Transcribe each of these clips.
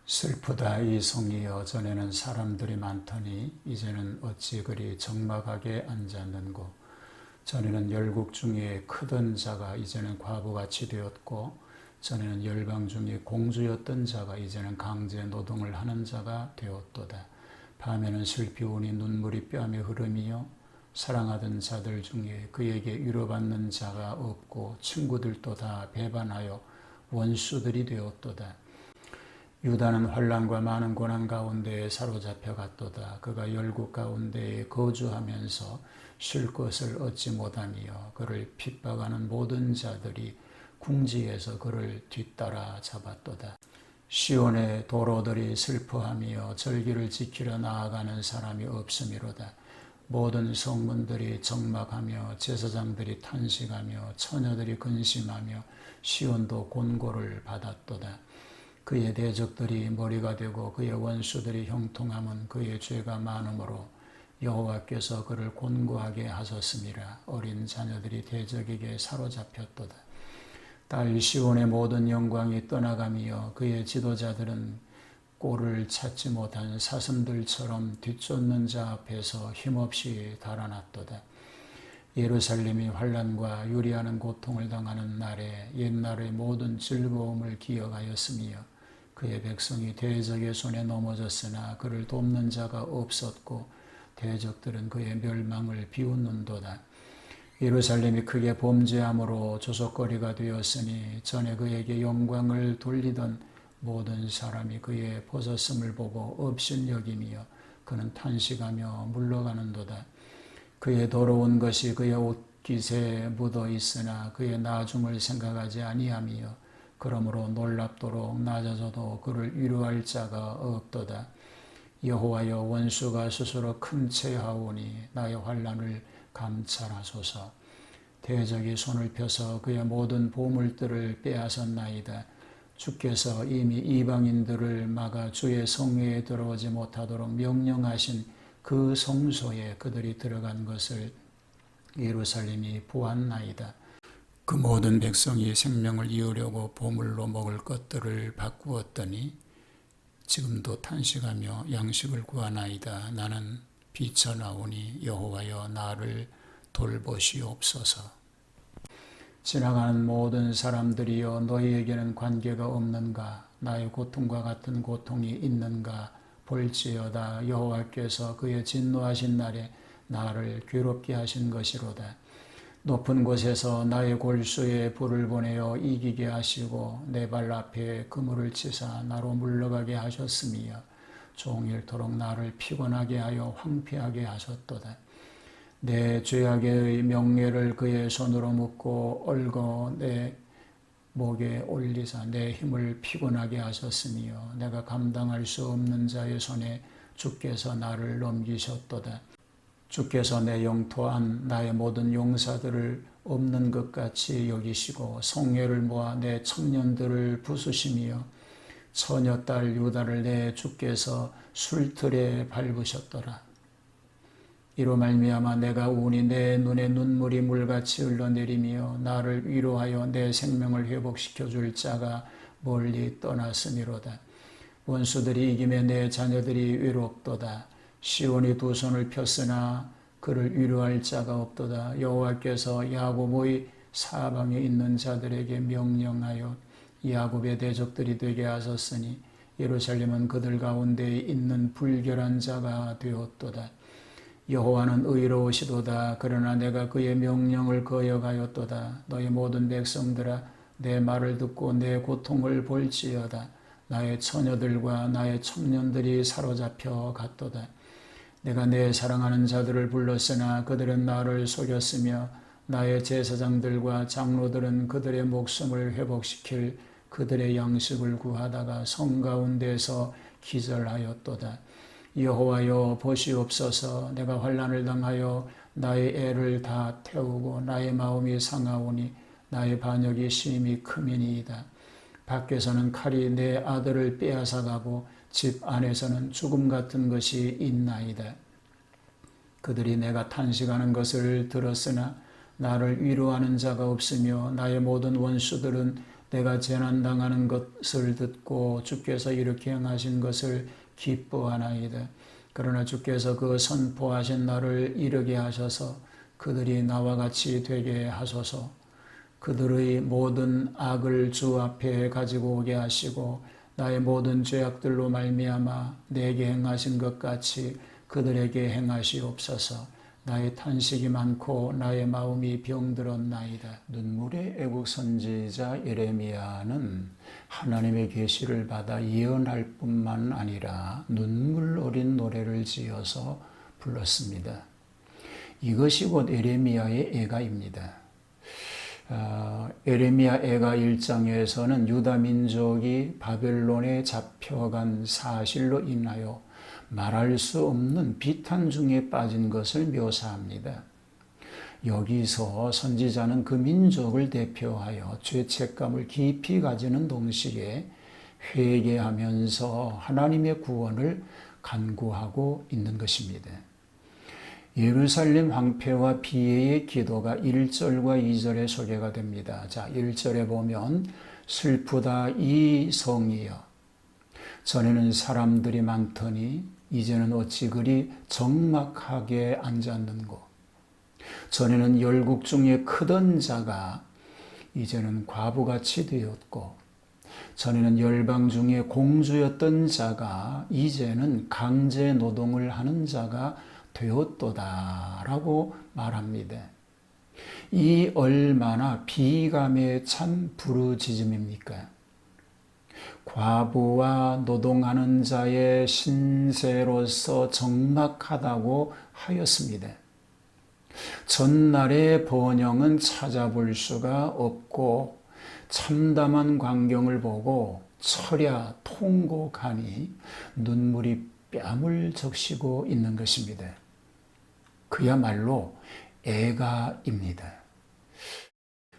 슬프다 이 성이여. 전에는 사람들이 많더니 이제는 어찌 그리 적막하게 앉았는고. 전에는 열국 중에 크던 자가 이제는 과부같이 되었고, 전에는 열방 중에 공주였던 자가 이제는 강제 노동을 하는 자가 되었도다. 밤에는 슬피 우니 눈물이 뺨에 흐름이요, 사랑하던 자들 중에 그에게 위로받는 자가 없고 친구들도 다 배반하여 원수들이 되었도다. 유다는 환난과 많은 고난 가운데에 사로잡혀 갔도다. 그가 열국 가운데에 거주하면서 쉴 것을 얻지 못하며 그를 핍박하는 모든 자들이 궁지에서 그를 뒤따라 잡았도다. 시온의 도로들이 슬퍼하며 절기를 지키려 나아가는 사람이 없음이로다. 모든 성문들이 적막하며 제사장들이 탄식하며 처녀들이 근심하며 시온도 곤고를 받았도다. 그의 대적들이 머리가 되고 그의 원수들이 형통함은 그의 죄가 많으므로 여호와께서 그를 곤고하게 하셨음이라. 어린 자녀들이 대적에게 사로잡혔도다. 딸 시온의 모든 영광이 떠나가며 그의 지도자들은 꼴을 찾지 못한 사슴들처럼 뒤쫓는 자 앞에서 힘없이 달아났도다. 예루살렘이 환난과 유리하는 고통을 당하는 날에 옛날의 모든 즐거움을 기억하였으며 그의 백성이 대적의 손에 넘어졌으나 그를 돕는 자가 없었고 대적들은 그의 멸망을 비웃는도다. 예루살렘이 크게 범죄함으로 조속거리가 되었으니 전에 그에게 영광을 돌리던 모든 사람이 그의 벗었음을 보고 업신여기며 그는 탄식하며 물러가는도다. 그의 더러운 것이 그의 옷깃에 묻어 있으나 그의 나중을 생각하지 아니하며 그러므로 놀랍도록 낮아져도 그를 위로할 자가 없도다. 여호와여, 원수가 스스로 큰 체하오니 나의 환난을 감찰하소서. 대적이 손을 펴서 그의 모든 보물들을 빼앗았나이다. 주께서 이미 이방인들을 막아 주의 성회에 들어오지 못하도록 명령하신 그 성소에 그들이 들어간 것을 예루살렘이 보았나이다. 그 모든 백성이 생명을 이으려고 보물로 먹을 것들을 바꾸었더니 지금도 탄식하며 양식을 구하나이다. 나는 비쳐나오니 여호와여, 나를 돌보시옵소서. 지나가는 모든 사람들이여, 너희에게는 관계가 없는가? 나의 고통과 같은 고통이 있는가? 볼지어다. 여호와께서 그의 진노하신 날에 나를 괴롭게 하신 것이로다. 높은 곳에서 나의 골수에 불을 보내어 이기게 하시고 내 발 앞에 그물을 치사 나로 물러가게 하셨으며 종일토록 나를 피곤하게 하여 황폐하게 하셨도다. 내 죄악의 명예를 그의 손으로 묶고 얽어 내 목에 올리사 내 힘을 피곤하게 하셨으며 내가 감당할 수 없는 자의 손에 주께서 나를 넘기셨도다. 주께서 내 영토한 나의 모든 용사들을 없는 것 같이 여기시고 성회를 모아 내 청년들을 부수시며 처녀딸 유다를 내 주께서 술틀에 밟으셨더라. 이로 말미암아 내가 우니 내 눈에 눈물이 물같이 흘러내리며 나를 위로하여 내 생명을 회복시켜 줄 자가 멀리 떠났음이로다. 원수들이 이김에 내 자녀들이 외롭도다. 시온이 두 손을 폈으나 그를 위로할 자가 없도다. 여호와께서 야곱의 사방에 있는 자들에게 명령하여 야곱의 대적들이 되게 하셨으니 예루살렘은 그들 가운데 있는 불결한 자가 되었도다. 여호와는 의로우시도다. 그러나 내가 그의 명령을 거역하였도다. 너희 모든 백성들아, 내 말을 듣고 내 고통을 볼지어다. 나의 처녀들과 나의 청년들이 사로잡혀 갔도다. 내가 내 사랑하는 자들을 불렀으나 그들은 나를 속였으며 나의 제사장들과 장로들은 그들의 목숨을 회복시킬 그들의 양식을 구하다가 성 가운데서 기절하였도다. 여호와여, 보시옵소서. 내가 환난을 당하여 나의 애를 다 태우고 나의 마음이 상하오니 나의 반역이 심히 크미니이다. 밖에서는 칼이 내 아들을 빼앗아가고 집 안에서는 죽음 같은 것이 있나이다. 그들이 내가 탄식하는 것을 들었으나 나를 위로하는 자가 없으며 나의 모든 원수들은 내가 재난당하는 것을 듣고 주께서 이렇게 행하신 것을 기뻐하나이다. 그러나 주께서 그 선포하신 날을 이르게 하셔서 그들이 나와 같이 되게 하소서. 그들의 모든 악을 주 앞에 가지고 오게 하시고 나의 모든 죄악들로 말미암아 내게 행하신 것 같이 그들에게 행하시옵소서. 나의 탄식이 많고 나의 마음이 병들었나이다. 눈물의 애국 선지자 예레미야는 하나님의 계시를 받아 예언할 뿐만 아니라 눈물 어린 노래를 지어서 불렀습니다. 이것이 곧 예레미야의 애가입니다. 예레미야 애가 1장에서는 유다 민족이 바벨론에 잡혀간 사실로 인하여 말할 수 없는 비탄 중에 빠진 것을 묘사합니다. 여기서 선지자는 그 민족을 대표하여 죄책감을 깊이 가지는 동시에 회개하면서 하나님의 구원을 간구하고 있는 것입니다. 예루살렘 황폐와 비애의 기도가 1절과 2절에 소개가 됩니다. 자, 1절에 보면 슬프다 이 성이여 전에는 사람들이 많더니 이제는 어찌 그리 적막하게 앉았는고. 전에는 열국 중에 크던 자가 이제는 과부같이 되었고 전에는 열방 중에 공주였던 자가 이제는 강제 노동을 하는 자가 되었도다라고 말합니다. 이 얼마나 비감에 찬 부르짖음입니까? 과부와 노동하는 자의 신세로서 적막하다고 하였습니다. 전날의 번영은 찾아볼 수가 없고 참담한 광경을 보고 철야 통곡하니 눈물이 뺨을 적시고 있는 것입니다. 그야말로 애가입니다.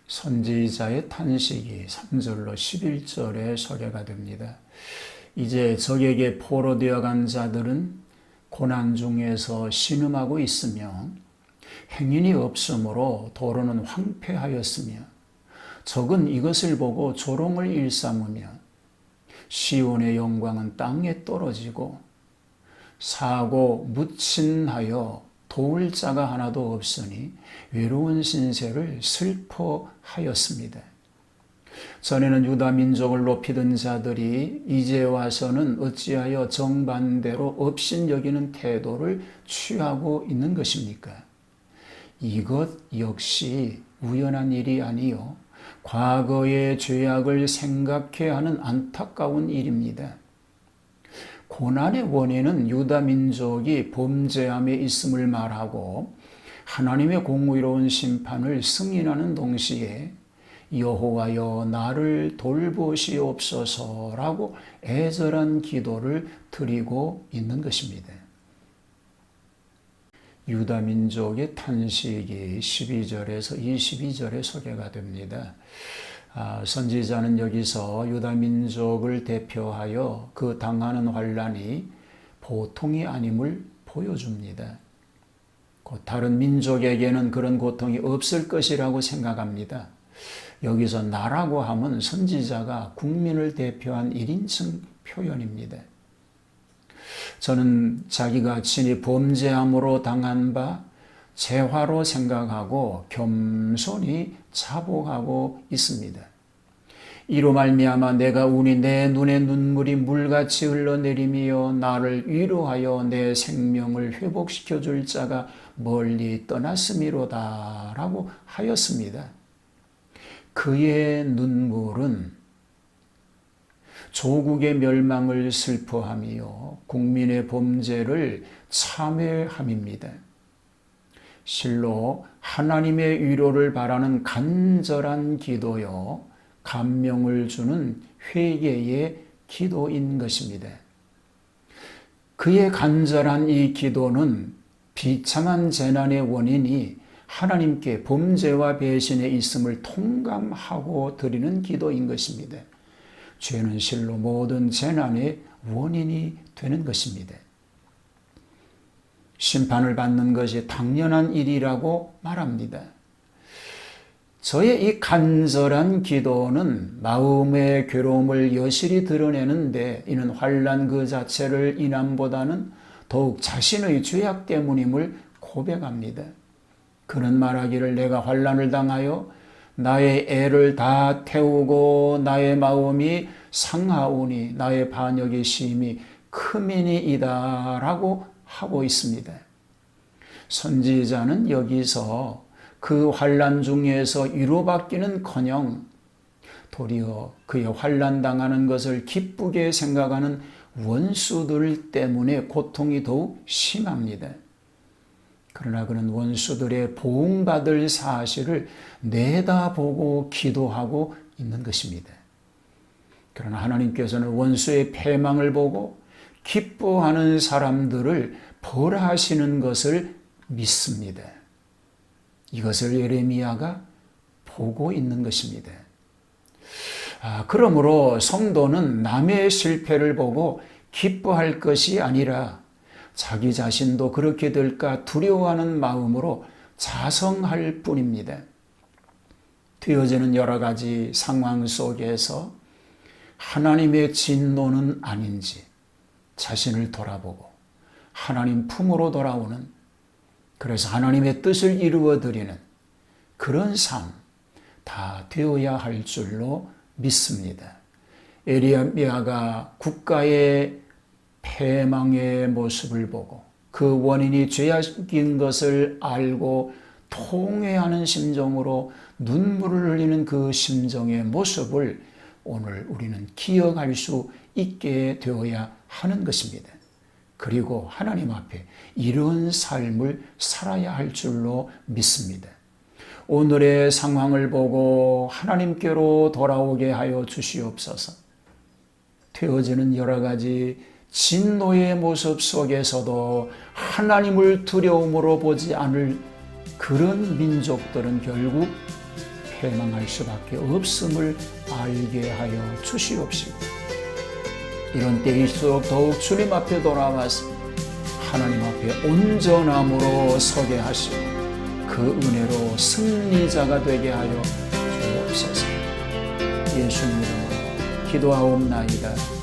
선지자의 탄식이 3절로 11절에 소개가 됩니다. 이제 적에게 포로되어 간 자들은 고난 중에서 신음하고 있으며 행인이 없으므로 도로는 황폐하였으며 적은 이것을 보고 조롱을 일삼으며 시온의 영광은 땅에 떨어지고 사고 무친하여 도울 자가 하나도 없으니 외로운 신세를 슬퍼하였습니다. 전에는 유다 민족을 높이던 자들이 이제 와서는 어찌하여 정반대로 업신 여기는 태도를 취하고 있는 것입니까? 이것 역시 우연한 일이 아니요 과거의 죄악을 생각해 하는 안타까운 일입니다. 고난의 원인은 유다 민족이 범죄함에 있음을 말하고 하나님의 공의로운 심판을 승인하는 동시에 여호와여 나를 돌보시옵소서라고 애절한 기도를 드리고 있는 것입니다. 유다 민족의 탄식이 12절에서 22절에 소개가 됩니다. 선지자는 여기서 유다 민족을 대표하여 그 당하는 환난이 보통이 아님을 보여줍니다. 곧 다른 민족에게는 그런 고통이 없을 것이라고 생각합니다. 여기서 나라고 하면 선지자가 국민을 대표한 1인칭 표현입니다. 저는 자기가 친히 범죄함으로 당한 바 재화로 생각하고 겸손히 자복하고 있습니다. 이로 말미암아 내가 우니 내 눈에 눈물이 물같이 흘러내리며 나를 위로하여 내 생명을 회복시켜 줄 자가 멀리 떠났음이로다 라고 하였습니다. 그의 눈물은 조국의 멸망을 슬퍼하며 국민의 범죄를 참회함입니다. 실로 하나님의 위로를 바라는 간절한 기도요, 감명을 주는 회개의 기도인 것입니다. 그의 간절한 이 기도는 비참한 재난의 원인이 하나님께 범죄와 배신에 있음을 통감하고 드리는 기도인 것입니다. 죄는 실로 모든 재난의 원인이 되는 것입니다. 심판을 받는 것이 당연한 일이라고 말합니다. 저의 이 간절한 기도는 마음의 괴로움을 여실히 드러내는데 이는 환난 그 자체를 인함보다는 더욱 자신의 죄악 때문임을 고백합니다. 그는 말하기를 내가 환난을 당하여 나의 애를 다 태우고 나의 마음이 상하오니 나의 반역이 심히 크미니이다 라고 하고 있습니다. 선지자는 여기서 그 환난 중에서 위로받기는커녕 도리어 그의 환난 당하는 것을 기쁘게 생각하는 원수들 때문에 고통이 더욱 심합니다. 그러나 그는 원수들의 보응받을 사실을 내다보고 기도하고 있는 것입니다. 그러나 하나님께서는 원수의 패망을 보고 기뻐하는 사람들을 벌하시는 것을 믿습니다. 이것을 예레미야가 보고 있는 것입니다. 그러므로 성도는 남의 실패를 보고 기뻐할 것이 아니라 자기 자신도 그렇게 될까 두려워하는 마음으로 자성할 뿐입니다. 되어지는 여러 가지 상황 속에서 하나님의 진노는 아닌지 자신을 돌아보고 하나님 품으로 돌아오는, 그래서 하나님의 뜻을 이루어드리는 그런 삶 다 되어야 할 줄로 믿습니다. 예레미야가 국가의 패망의 모습을 보고 그 원인이 죄악인 것을 알고 통회하는 심정으로 눈물을 흘리는 그 심정의 모습을 오늘 우리는 기억할 수 있게 되어야 하는 것입니다. 그리고 하나님 앞에 이런 삶을 살아야 할 줄로 믿습니다. 오늘의 상황을 보고 하나님께로 돌아오게 하여 주시옵소서. 되어지는 여러 가지 진노의 모습 속에서도 하나님을 두려움으로 보지 않을 그런 민족들은 결국 패망할 수밖에 없음을 알게 하여 주시옵시고, 이런 때일수록 더욱 주님 앞에 돌아와서 하나님 앞에 온전함으로 서게 하시고 그 은혜로 승리자가 되게 하여 주옵소서. 예수님 이름으로 기도하옵나이다.